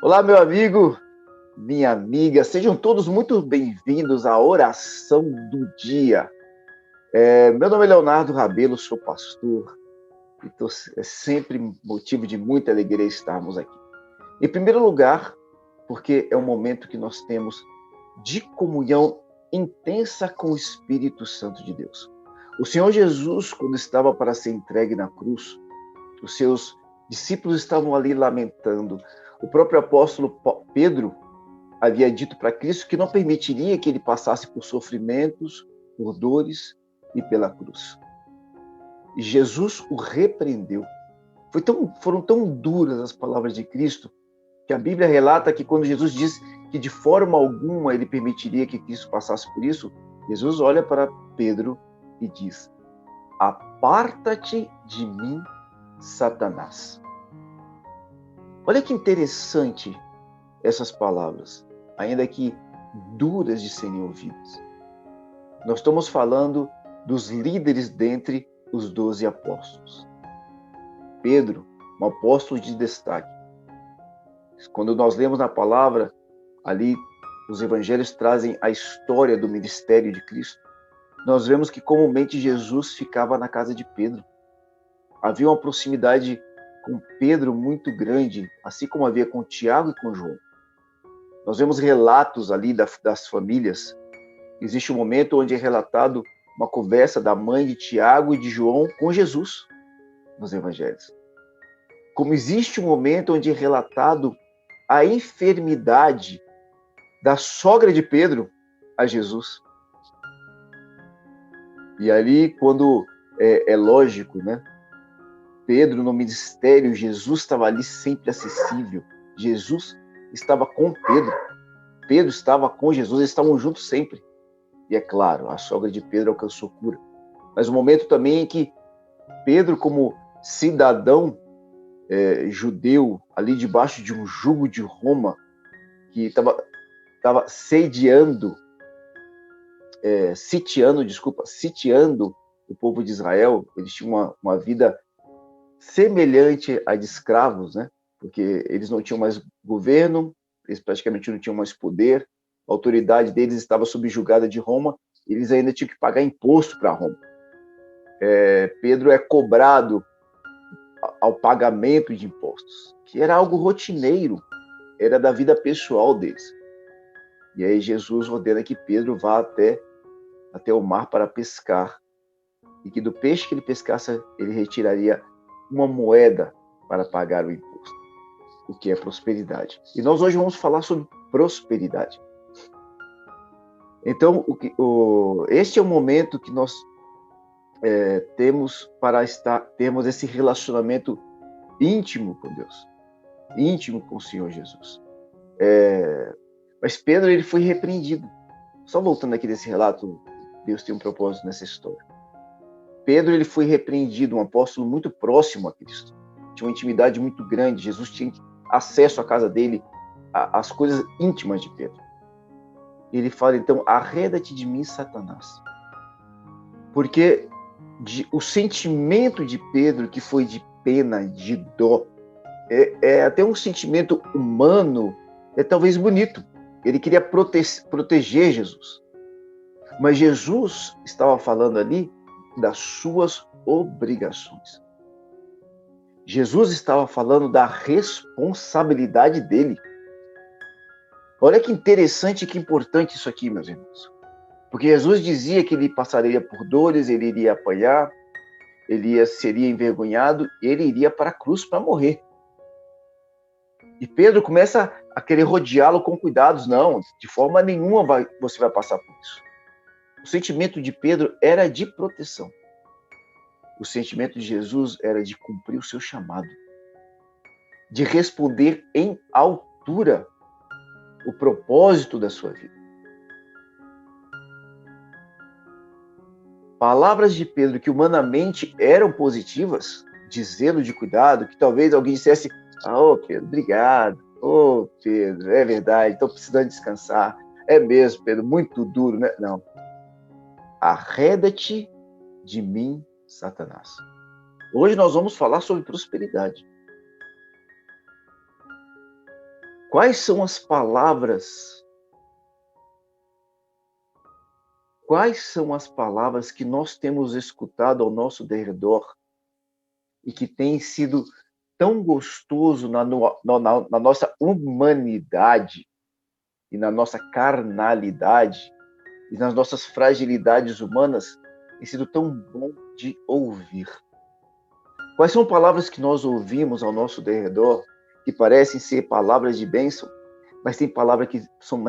Olá, meu amigo, minha amiga, sejam todos muito bem-vindos à oração do dia. Meu nome é Leonardo Rabelo, sou pastor e é sempre motivo de muita alegria estarmos aqui. Em primeiro lugar, porque é um momento que nós temos de comunhão intensa com o Espírito Santo de Deus. O Senhor Jesus, quando estava para ser entregue na cruz, os seus discípulos estavam ali lamentando. O próprio apóstolo Pedro havia dito para Cristo que não permitiria que ele passasse por sofrimentos, por dores e pela cruz. E Jesus o repreendeu. Foram tão duras as palavras de Cristo que a Bíblia relata que quando Jesus diz que de forma alguma ele permitiria que Cristo passasse por isso, Jesus olha para Pedro e diz: "Aparta-te de mim, Satanás." Olha que interessante essas palavras, ainda que duras de serem ouvidas. Nós estamos falando dos líderes dentre os 12 apóstolos. Pedro, um apóstolo de destaque. Quando nós lemos na palavra, ali os evangelhos trazem a história do ministério de Cristo. Nós vemos que comumente Jesus ficava na casa de Pedro. Havia uma proximidade com Pedro muito grande, assim como havia com Tiago e com João. Nós vemos relatos ali das famílias. Existe um momento onde é relatado uma conversa da mãe de Tiago e de João com Jesus nos evangelhos. Como existe um momento onde é relatado a enfermidade da sogra de Pedro a Jesus. E ali, quando é lógico, né? Pedro no ministério, Jesus estava ali sempre acessível. Jesus estava com Pedro. Pedro estava com Jesus, eles estavam juntos sempre. E é claro, a sogra de Pedro alcançou cura. Mas o momento também em que Pedro, como cidadão judeu, ali debaixo de um jugo de Roma, que estava sitiando o povo de Israel, eles tinham uma vida semelhante à de escravos, né? Porque eles não tinham mais governo, eles praticamente não tinham mais poder, a autoridade deles estava subjugada de Roma, eles ainda tinham que pagar imposto para Roma. Pedro é cobrado ao pagamento de impostos, que era algo rotineiro, era da vida pessoal deles. E aí Jesus ordena que Pedro vá até o mar para pescar, e que do peixe que ele pescasse, ele retiraria uma moeda para pagar o imposto, o que é prosperidade. E nós hoje vamos falar sobre prosperidade. Então, este é o momento que nós temos para termos esse relacionamento íntimo com Deus, íntimo com o Senhor Jesus. Mas Pedro, ele foi repreendido. Só voltando aqui desse relato, Deus tem um propósito nessa história. Pedro, ele foi repreendido, um apóstolo muito próximo a Cristo. Tinha uma intimidade muito grande, Jesus tinha acesso à casa dele, às coisas íntimas de Pedro. Ele fala, então, arreda-te de mim, Satanás. Porque o sentimento de Pedro, que foi de pena, de dó, é até um sentimento humano, talvez bonito. Ele queria proteger Jesus. Mas Jesus estava falando ali das suas obrigações. Jesus estava falando da responsabilidade dele. Olha que interessante e que importante isso aqui, meus irmãos. Porque Jesus dizia que ele passaria por dores, ele iria apanhar, seria envergonhado, ele iria para a cruz para morrer. E Pedro começa a querer rodeá-lo com cuidados. Não, de forma nenhuma você vai passar por isso. O sentimento de Pedro era de proteção. O sentimento de Jesus era de cumprir o seu chamado, de responder em altura o propósito da sua vida. Palavras de Pedro que humanamente eram positivas, de zelo, de cuidado, que talvez alguém dissesse, Pedro, obrigado. Pedro, é verdade, estou precisando descansar. É mesmo, Pedro, muito duro, né? Não. Arreda-te de mim, Satanás. Hoje nós vamos falar sobre prosperidade. Quais são as palavras? Quais são as palavras que nós temos escutado ao nosso derredor e que tem sido tão gostoso na nossa humanidade e na nossa carnalidade e nas nossas fragilidades humanas, tem sido tão bom de ouvir? Quais são palavras que nós ouvimos ao nosso derredor que parecem ser palavras de bênção, mas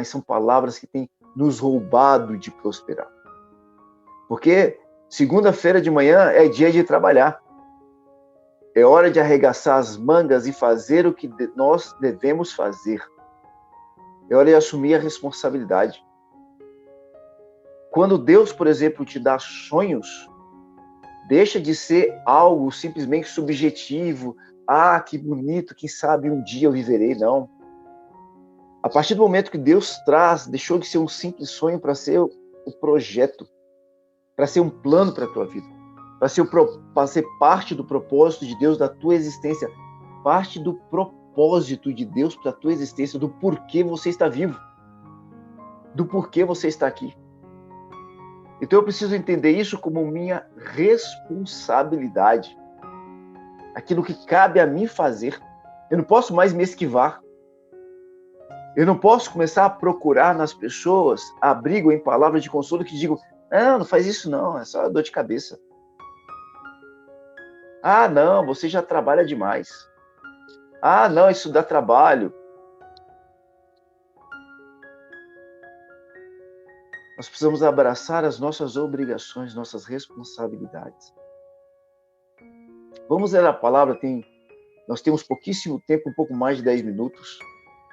são palavras que têm nos roubado de prosperar? Porque segunda-feira de manhã é dia de trabalhar. É hora de arregaçar as mangas e fazer o que nós devemos fazer. É hora de assumir a responsabilidade. Quando Deus, por exemplo, te dá sonhos, deixa de ser algo simplesmente subjetivo. Ah, que bonito, quem sabe um dia eu viverei. Não. A partir do momento que Deus deixou de ser um simples sonho para ser o projeto, para ser um plano para a tua vida, para ser parte do propósito de Deus da tua existência, parte do propósito de Deus para a tua existência, do porquê você está vivo, do porquê você está aqui. Então eu preciso entender isso como minha responsabilidade, aquilo que cabe a mim fazer. Eu não posso mais me esquivar. Eu não posso começar a procurar nas pessoas abrigo em palavras de consolo que digam: não faz isso não, é só dor de cabeça. Ah, não, você já trabalha demais. Ah, não, isso dá trabalho. Nós precisamos abraçar as nossas obrigações, nossas responsabilidades. Vamos ler a palavra, nós temos pouquíssimo tempo, um pouco mais de 10 minutos.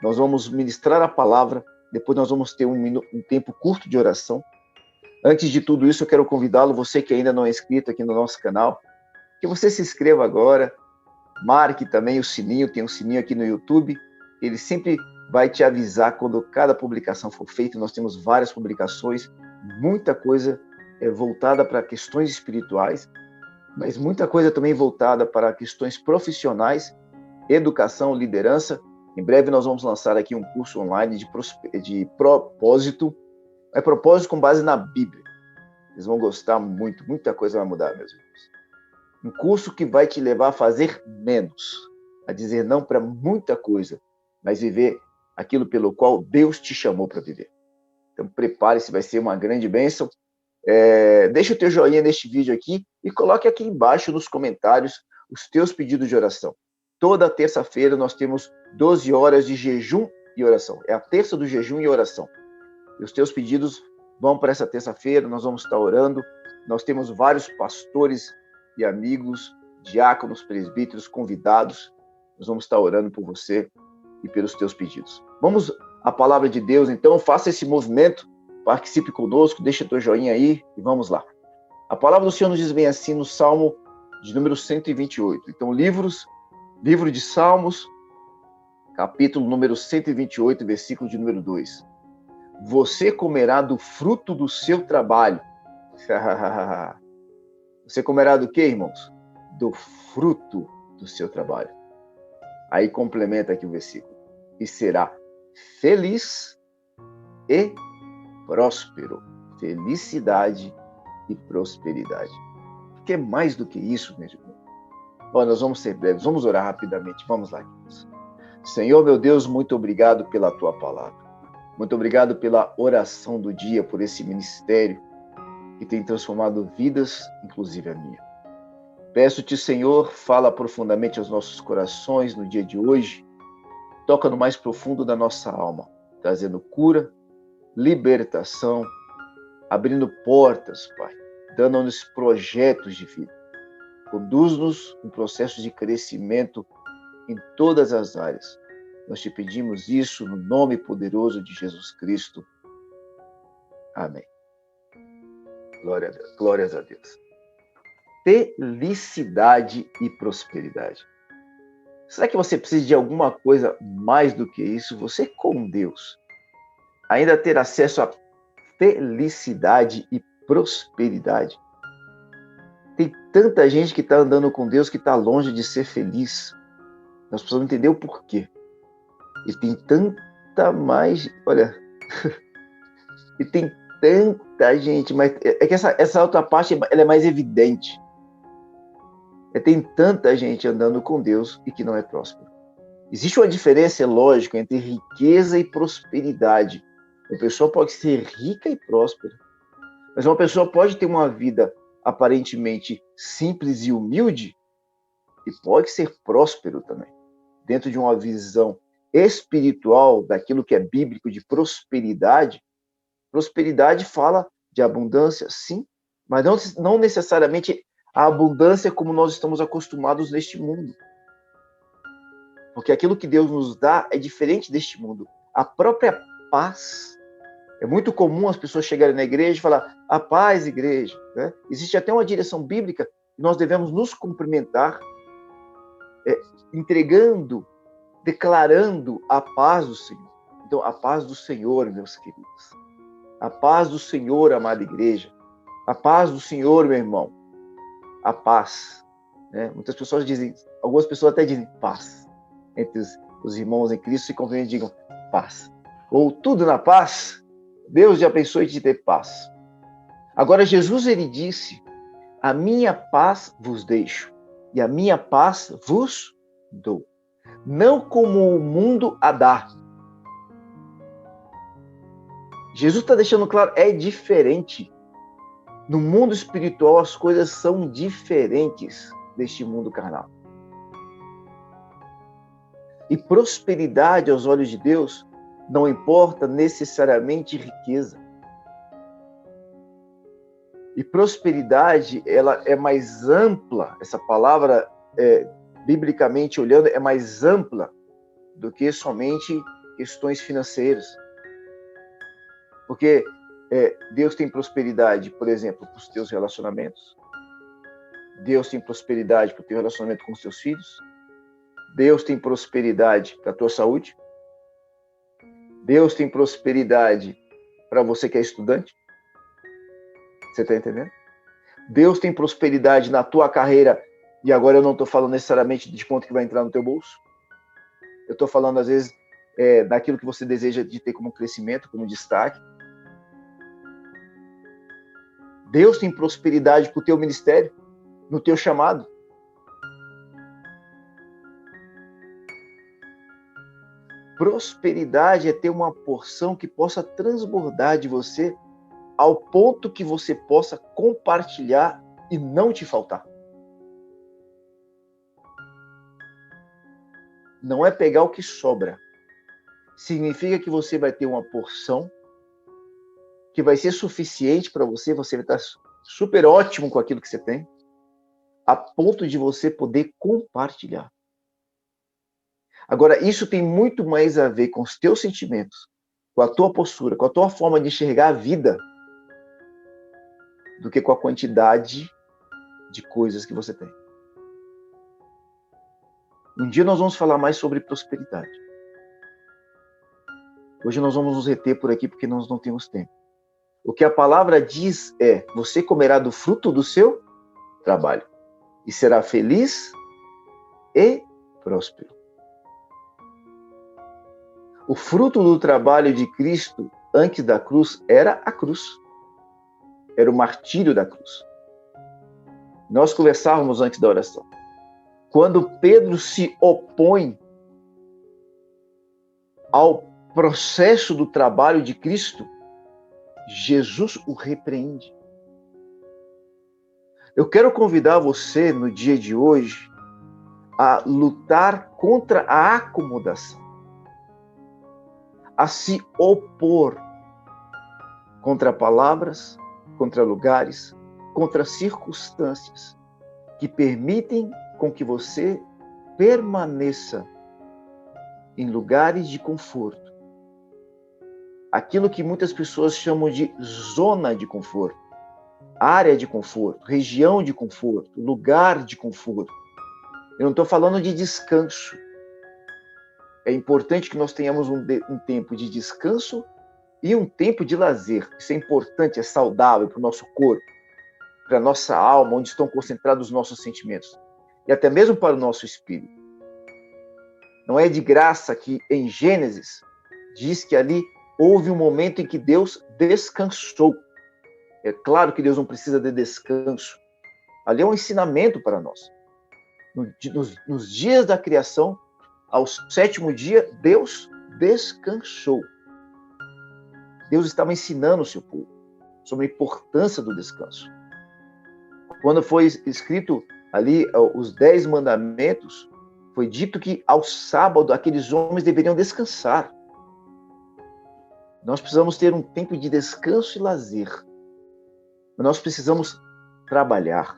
Nós vamos ministrar a palavra, depois nós vamos ter um tempo curto de oração. Antes de tudo isso, eu quero convidá-lo, você que ainda não é inscrito aqui no nosso canal, que você se inscreva agora, marque também o sininho, tem um sininho aqui no YouTube, ele sempre vai te avisar quando cada publicação for feita. Nós temos várias publicações, muita coisa voltada para questões espirituais, mas muita coisa também voltada para questões profissionais, educação, liderança. Em breve nós vamos lançar aqui um curso online de propósito, propósito com base na Bíblia. Vocês vão gostar muito, muita coisa vai mudar, meus irmãos. Um curso que vai te levar a fazer menos, a dizer não para muita coisa, mas viver aquilo pelo qual Deus te chamou para viver. Então prepare-se, vai ser uma grande bênção. Deixa o teu joinha neste vídeo aqui e coloque aqui embaixo nos comentários os teus pedidos de oração. Toda terça-feira nós temos 12 horas de jejum e oração. É a terça do jejum e oração. E os teus pedidos vão para essa terça-feira, nós vamos estar orando. Nós temos vários pastores e amigos, diáconos, presbíteros, convidados. Nós vamos estar orando por você e pelos teus pedidos. Vamos à palavra de Deus, então. Faça esse movimento, participe conosco, deixa teu joinha aí e vamos lá. A palavra do Senhor nos diz bem assim no Salmo de número 128. Então, livro de Salmos, capítulo número 128, versículo de número 2. Você comerá do fruto do seu trabalho. Você comerá do quê, irmãos? Do fruto do seu trabalho. Aí complementa aqui o versículo. E será feliz e próspero. Felicidade e prosperidade. Porque é mais do que isso, meus irmãos. Nós vamos ser breves, vamos orar rapidamente. Vamos lá, irmãos. Senhor, meu Deus, muito obrigado pela tua palavra. Muito obrigado pela oração do dia, por esse ministério que tem transformado vidas, inclusive a minha. Peço-te, Senhor, fala profundamente aos nossos corações no dia de hoje. Toca no mais profundo da nossa alma, trazendo cura, libertação, abrindo portas, Pai, dando-nos projetos de vida. Conduz-nos um processo de crescimento em todas as áreas. Nós te pedimos isso no nome poderoso de Jesus Cristo. Amém. Glórias a Deus. Felicidade e prosperidade. Será que você precisa de alguma coisa mais do que isso? Você com Deus ainda ter acesso a felicidade e prosperidade. Tem tanta gente que está andando com Deus que está longe de ser feliz. Nós precisamos entender o porquê. E tem tanta mais, olha, e tem tanta gente, mas é que essa outra parte ela é mais evidente. Tem tanta gente andando com Deus e que não é próspero. Existe uma diferença, é lógico, entre riqueza e prosperidade. Uma pessoa pode ser rica e próspera, mas uma pessoa pode ter uma vida aparentemente simples e humilde e pode ser próspero também, dentro de uma visão espiritual daquilo que é bíblico de prosperidade. Prosperidade fala de abundância, sim, mas não necessariamente a abundância como nós estamos acostumados neste mundo. Porque aquilo que Deus nos dá é diferente deste mundo. A própria paz. É muito comum as pessoas chegarem na igreja e falar, a paz, igreja. Né? Existe até uma direção bíblica que nós devemos nos cumprimentar, entregando, declarando a paz do Senhor. Então, a paz do Senhor, meus queridos. A paz do Senhor, amada igreja. A paz do Senhor, meu irmão. A paz. Né? Muitas pessoas dizem, algumas pessoas até dizem paz. Entre os irmãos em Cristo se cumprimentam e digam paz. Ou tudo na paz. Deus já pensou em te ter paz. Agora, Jesus, ele disse, a minha paz vos deixo e a minha paz vos dou. Não como o mundo a dá. Jesus está deixando claro, é diferente. No mundo espiritual, as coisas são diferentes deste mundo carnal. E prosperidade aos olhos de Deus não importa necessariamente riqueza. E prosperidade, ela é mais ampla, essa palavra, biblicamente olhando, é mais ampla do que somente questões financeiras. Porque Deus tem prosperidade, por exemplo, para os teus relacionamentos. Deus tem prosperidade para o teu relacionamento com os teus filhos. Deus tem prosperidade para a tua saúde. Deus tem prosperidade para você que é estudante. Você está entendendo? Deus tem prosperidade na tua carreira, e agora eu não estou falando necessariamente de quanto que vai entrar no teu bolso. Eu estou falando, às vezes, daquilo que você deseja de ter como crescimento, como destaque. Deus tem prosperidade para o teu ministério, no teu chamado. Prosperidade é ter uma porção que possa transbordar de você ao ponto que você possa compartilhar e não te faltar. Não é pegar o que sobra. Significa que você vai ter uma porção que vai ser suficiente para você, você vai estar super ótimo com aquilo que você tem, a ponto de você poder compartilhar. Agora, isso tem muito mais a ver com os teus sentimentos, com a tua postura, com a tua forma de enxergar a vida, do que com a quantidade de coisas que você tem. Um dia nós vamos falar mais sobre prosperidade. Hoje nós vamos nos reter por aqui porque nós não temos tempo. O que a palavra diz é, você comerá do fruto do seu trabalho e será feliz e próspero. O fruto do trabalho de Cristo antes da cruz era a cruz. Era o martírio da cruz. Nós conversávamos antes da oração. Quando Pedro se opõe ao processo do trabalho de Cristo, Jesus o repreende. Eu quero convidar você, no dia de hoje, a lutar contra a acomodação, a se opor contra palavras, contra lugares, contra circunstâncias que permitem com que você permaneça em lugares de conforto. Aquilo que muitas pessoas chamam de zona de conforto, área de conforto, região de conforto, lugar de conforto. Eu não estou falando de descanso. É importante que nós tenhamos um tempo de descanso e um tempo de lazer. Isso é importante, é saudável para o nosso corpo, para a nossa alma, onde estão concentrados os nossos sentimentos. E até mesmo para o nosso espírito. Não é de graça que em Gênesis diz que ali houve um momento em que Deus descansou. É claro que Deus não precisa de descanso. Ali é um ensinamento para nós. Nos dias da criação, ao sétimo dia, Deus descansou. Deus estava ensinando o seu povo sobre a importância do descanso. Quando foi escrito ali os 10 mandamentos, foi dito que ao sábado aqueles homens deveriam descansar. Nós precisamos ter um tempo de descanso e lazer. Nós precisamos trabalhar.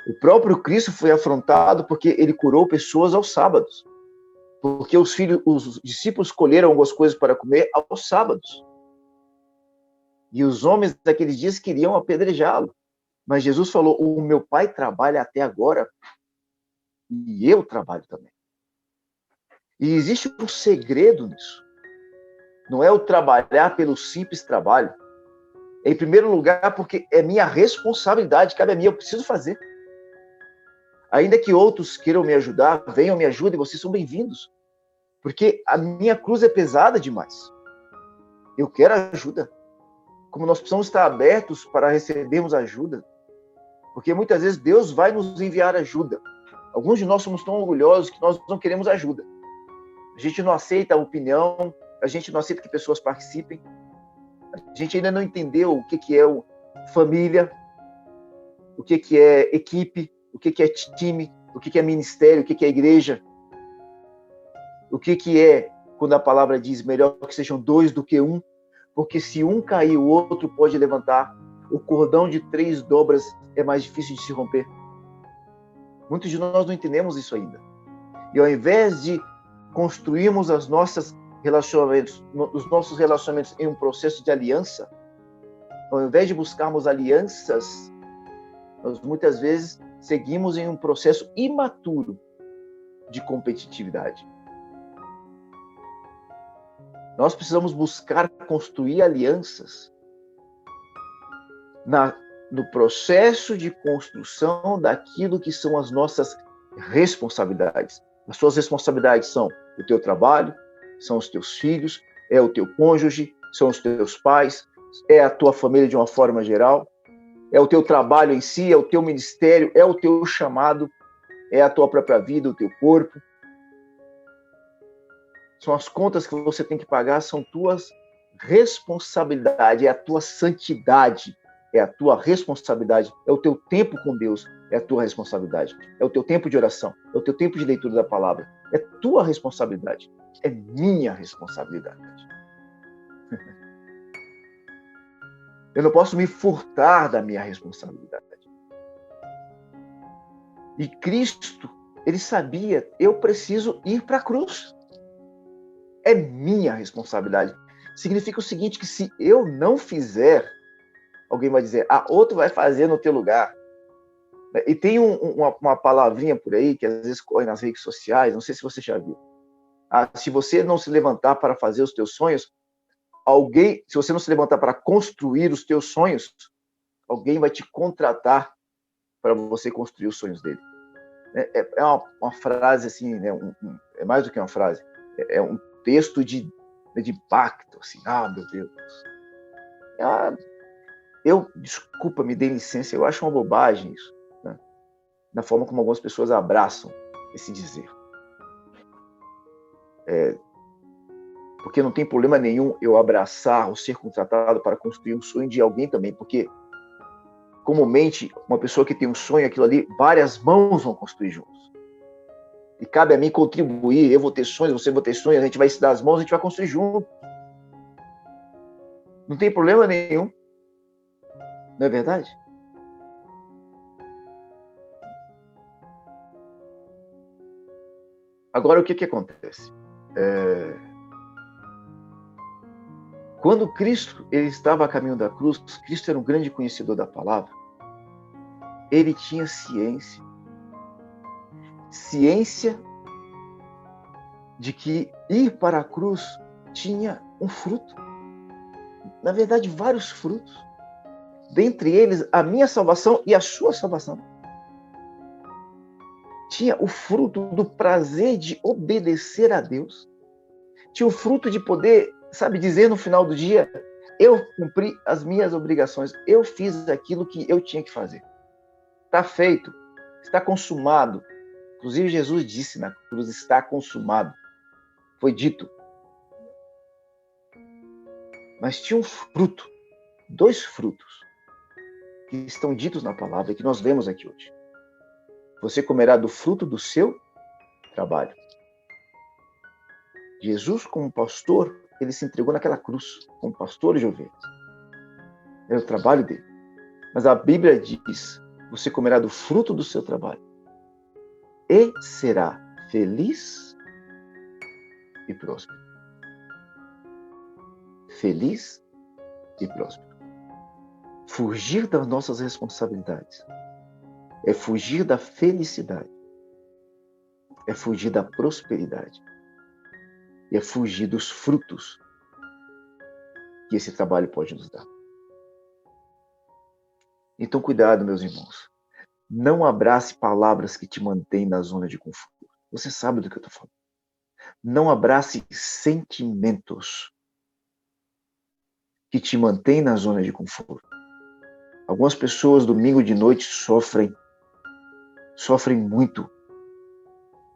O próprio Cristo foi afrontado porque ele curou pessoas aos sábados. Porque os discípulos escolheram algumas coisas para comer aos sábados. E os homens daqueles dias queriam apedrejá-lo. Mas Jesus falou: o meu Pai trabalha até agora e eu trabalho também. E existe um segredo nisso. Não é o trabalhar pelo simples trabalho. Em primeiro lugar, porque é minha responsabilidade, cabe a mim, eu preciso fazer. Ainda que outros queiram me ajudar, venham, me ajudem, vocês são bem-vindos. Porque a minha cruz é pesada demais. Eu quero ajuda. Como nós precisamos estar abertos para recebermos ajuda. Porque muitas vezes Deus vai nos enviar ajuda. Alguns de nós somos tão orgulhosos que nós não queremos ajuda. A gente não aceita a opinião, a gente não aceita que pessoas participem. A gente ainda não entendeu o que é família, o que é equipe, o que é time, o que é ministério, o que é igreja. O que é quando a palavra diz melhor que sejam 2 do que 1, porque se um cair, o outro pode levantar. O cordão de 3 dobras é mais difícil de se romper. Muitos de nós não entendemos isso ainda. E ao invés de construirmos os nossos relacionamentos em um processo de aliança, ao invés de buscarmos alianças, nós muitas vezes seguimos em um processo imaturo de competitividade. Nós precisamos buscar construir alianças no processo de construção daquilo que são as nossas responsabilidades. As suas responsabilidades são o teu trabalho, são os teus filhos, é o teu cônjuge, são os teus pais, é a tua família de uma forma geral, é o teu trabalho em si, é o teu ministério, é o teu chamado, é a tua própria vida, o teu corpo. São as contas que você tem que pagar, são tuas responsabilidades, é a tua santidade, é a tua responsabilidade, é o teu tempo com Deus, é a tua responsabilidade, é o teu tempo de oração, é o teu tempo de leitura da palavra, é tua responsabilidade, é minha responsabilidade. Eu não posso me furtar da minha responsabilidade. E Cristo, ele sabia, eu preciso ir para a cruz. É minha responsabilidade. Significa o seguinte, que se eu não fizer, alguém vai dizer, outro vai fazer no teu lugar. E tem uma palavrinha por aí, que às vezes corre nas redes sociais, não sei se você já viu. Se você não se levantar para fazer os teus sonhos, se você não se levantar para construir os teus sonhos, alguém vai te contratar para você construir os sonhos dele. É uma frase assim, né? É mais do que uma frase. É um texto de impacto, assim, meu Deus. Desculpa, me dê licença, eu acho uma bobagem isso, né? Na forma como algumas pessoas abraçam esse dizer. Porque não tem problema nenhum eu abraçar ou ser contratado para construir um sonho de alguém também, porque comumente uma pessoa que tem um sonho, aquilo ali, várias mãos vão construir juntos. E cabe a mim contribuir, eu vou ter sonhos, você vai ter sonhos, a gente vai se dar as mãos, a gente vai construir junto. Não tem problema nenhum. Não é verdade? Agora, o que acontece? Quando Cristo ele estava a caminho da cruz, Cristo era um grande conhecedor da palavra. Ele tinha ciência de que ir para a cruz tinha um fruto. Na verdade, vários frutos. Dentre eles, a minha salvação e a sua salvação. tinha o fruto do prazer de obedecer a Deus, tinha o fruto de poder, dizer no final do dia, eu cumpri as minhas obrigações, eu fiz aquilo que eu tinha que fazer. Está feito, está consumado. Inclusive Jesus disse na cruz, está consumado. Foi dito. Mas tinha um fruto, 2 frutos, que estão ditos na palavra e que nós vemos aqui hoje. Você comerá do fruto do seu trabalho. Jesus, como pastor, ele se entregou naquela cruz, como pastor de ovelhas. Era o trabalho dele. Mas a Bíblia diz, você comerá do fruto do seu trabalho e será feliz e próspero. Feliz e próspero. Fugir das nossas responsabilidades é fugir da felicidade, é fugir da prosperidade e é fugir dos frutos que esse trabalho pode nos dar. Então, cuidado, meus irmãos. Não abrace palavras que te mantêm na zona de conforto. Você sabe do que eu estou falando. Não abrace sentimentos que te mantêm na zona de conforto. Algumas pessoas, domingo de noite, sofrem muito.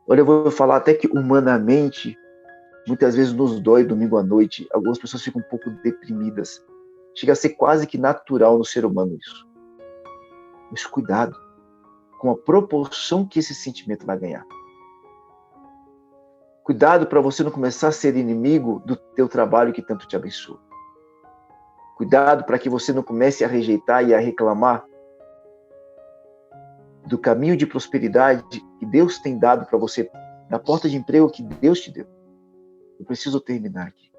Olha, eu vou falar até que humanamente, muitas vezes nos dói domingo à noite. Algumas pessoas ficam um pouco deprimidas. Chega a ser quase que natural no ser humano isso. Mas cuidado com a proporção que esse sentimento vai ganhar. Cuidado para você não começar a ser inimigo do teu trabalho que tanto te abençoa. Cuidado para que você não comece a rejeitar e a reclamar do caminho de prosperidade que Deus tem dado para você, da porta de emprego que Deus te deu. Eu preciso terminar aqui.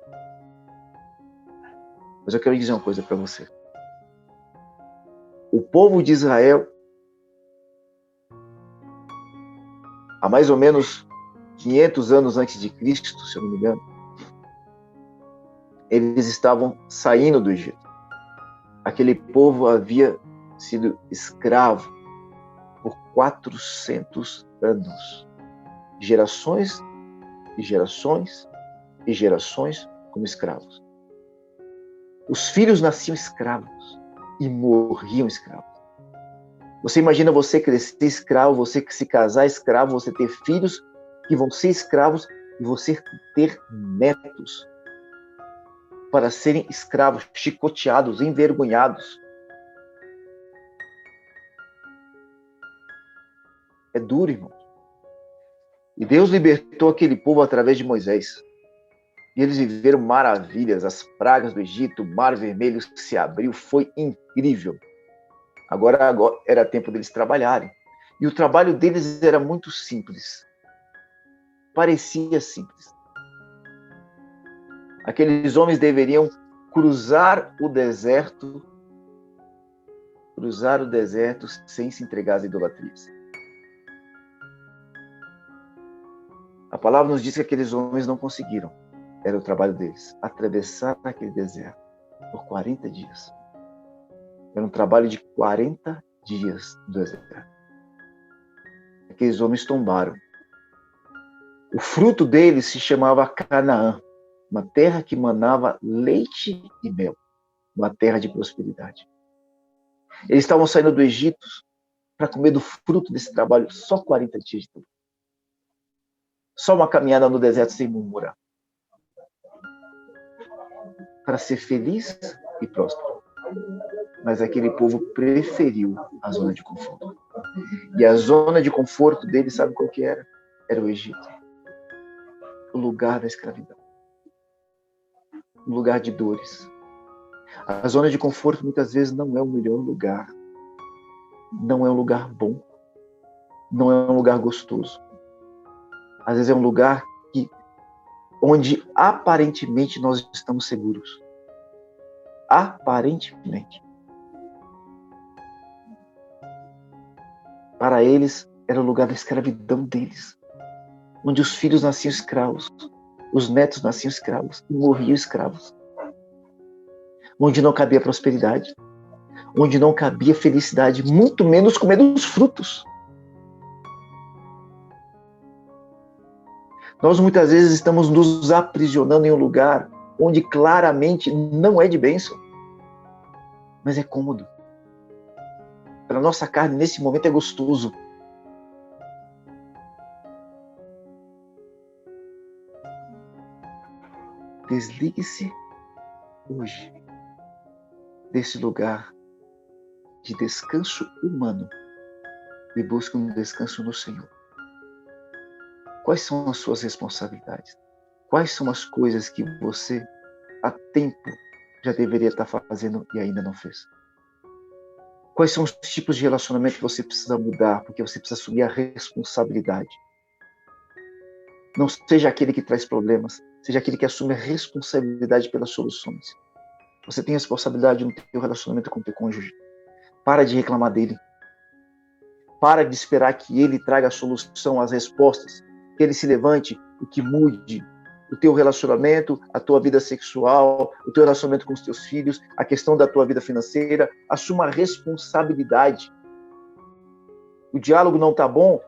Mas eu quero dizer uma coisa para você. O povo de Israel, há mais ou menos 500 anos antes de Cristo, se eu não me engano, eles estavam saindo do Egito. Aquele povo havia sido escravo por 400 anos. Gerações e gerações e gerações como escravos. Os filhos nasciam escravos e morriam escravos. Você imagina você crescer escravo, você se casar escravo, você ter filhos que vão ser escravos e você ter netos para serem escravos, chicoteados, envergonhados. É duro, irmão. E Deus libertou aquele povo através de Moisés. E eles viveram maravilhas, as pragas do Egito, o Mar Vermelho se abriu, foi incrível. Agora era tempo deles trabalharem. E o trabalho deles era muito simples. Parecia simples. Aqueles homens deveriam cruzar o deserto sem se entregar às idolatrias. A palavra nos diz que aqueles homens não conseguiram. Era o trabalho deles, atravessar aquele deserto por 40 dias. Era um trabalho de 40 dias do deserto. Aqueles homens tombaram. O fruto deles se chamava Canaã, uma terra que manava leite e mel, uma terra de prosperidade. Eles estavam saindo do Egito para comer do fruto desse trabalho só 40 dias de tempo. Só uma caminhada no deserto sem murmurar. Para ser feliz e próspero. Mas aquele povo preferiu a zona de conforto. E a zona de conforto deles, sabe qual que era? Era o Egito. O lugar da escravidão. Um lugar de dores. A zona de conforto muitas vezes não é o melhor lugar. Não é um lugar bom. Não é um lugar gostoso. Às vezes é um lugar onde aparentemente nós estamos seguros. Aparentemente. Para eles, era o lugar da escravidão deles. Onde os filhos nasciam escravos. Os netos nasciam escravos. E morriam escravos. Onde não cabia prosperidade. Onde não cabia felicidade. Muito menos comer dos frutos. Nós muitas vezes estamos nos aprisionando em um lugar onde claramente não é de bênção, mas é cômodo. Para a nossa carne, nesse momento, é gostoso. Desligue-se hoje desse lugar de descanso humano e busque um descanso no Senhor. Quais são as suas responsabilidades? Quais são as coisas que você, há tempo, já deveria estar fazendo e ainda não fez? Quais são os tipos de relacionamento que você precisa mudar, porque você precisa assumir a responsabilidade? Não seja aquele que traz problemas, seja aquele que assume a responsabilidade pelas soluções. Você tem responsabilidade no teu relacionamento com o teu cônjuge. Para de reclamar dele. Para de esperar que ele traga a solução, as respostas. Que ele se levante e que mude o teu relacionamento, a tua vida sexual, o teu relacionamento com os teus filhos, a questão da tua vida financeira. Assuma a responsabilidade. O diálogo não está bom?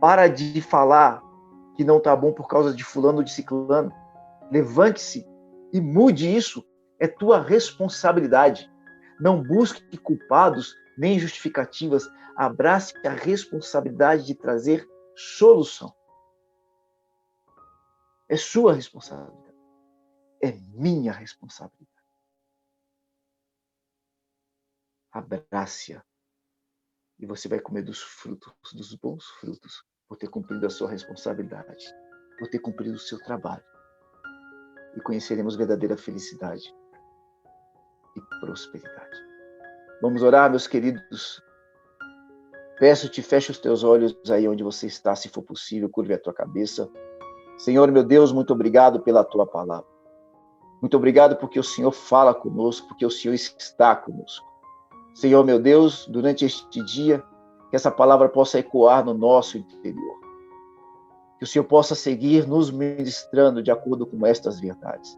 Para de falar que não está bom por causa de fulano ou de ciclano. Levante-se e mude isso. É tua responsabilidade. Não busque culpados nem justificativas. Abrace a responsabilidade de trazer solução. É sua responsabilidade. É minha responsabilidade. Abrace-a. E você vai comer dos frutos, dos bons frutos, por ter cumprido a sua responsabilidade, por ter cumprido o seu trabalho. E conheceremos verdadeira felicidade e prosperidade. Vamos orar, meus queridos. Peço-te, feche os teus olhos aí onde você está, se for possível, curve a tua cabeça. Senhor, meu Deus, muito obrigado pela tua palavra. Muito obrigado porque o Senhor fala conosco, porque o Senhor está conosco. Senhor, meu Deus, durante este dia, que essa palavra possa ecoar no nosso interior. Que o Senhor possa seguir nos ministrando de acordo com estas verdades.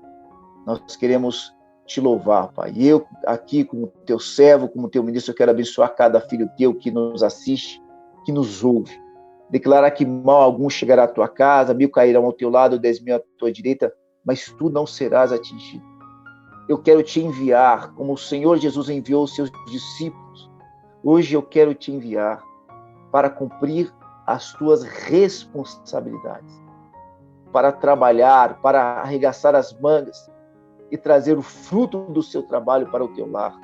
Nós queremos te louvar, Pai. E eu aqui, como teu servo, como teu ministro, eu quero abençoar cada filho teu que nos assiste, que nos ouve. Declarar que mal algum chegará à tua casa, 1000 cairão ao teu lado, 10.000 à tua direita, mas tu não serás atingido. Eu quero te enviar, como o Senhor Jesus enviou os seus discípulos. Hoje eu quero te enviar para cumprir as tuas responsabilidades, para trabalhar, para arregaçar as mangas e trazer o fruto do seu trabalho para o teu lar,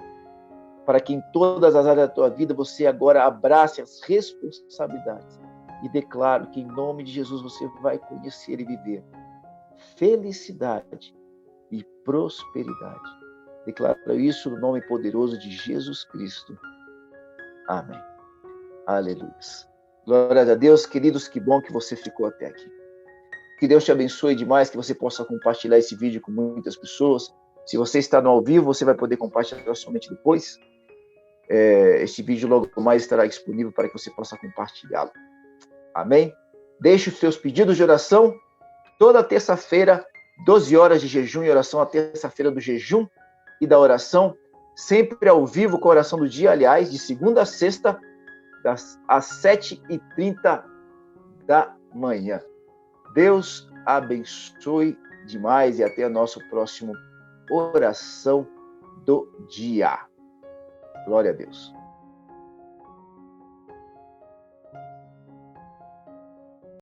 para que em todas as áreas da tua vida você agora abrace as responsabilidades e declaro que em nome de Jesus você vai conhecer e viver felicidade e prosperidade. Declaro isso no nome poderoso de Jesus Cristo. Amém. Aleluia. Glória a Deus, queridos, que bom que você ficou até aqui. Que Deus te abençoe demais, que você possa compartilhar esse vídeo com muitas pessoas. Se você está no ao vivo, você vai poder compartilhar somente depois. Este vídeo logo mais estará disponível para que você possa compartilhá-lo. Amém? Deixe os seus pedidos de oração toda terça-feira, 12 horas de jejum e oração, a terça-feira do jejum e da oração, sempre ao vivo com a oração do dia, aliás, de segunda a sexta, às 7h30 da manhã. Deus abençoe demais e até o nosso próximo oração do dia. Glória a Deus.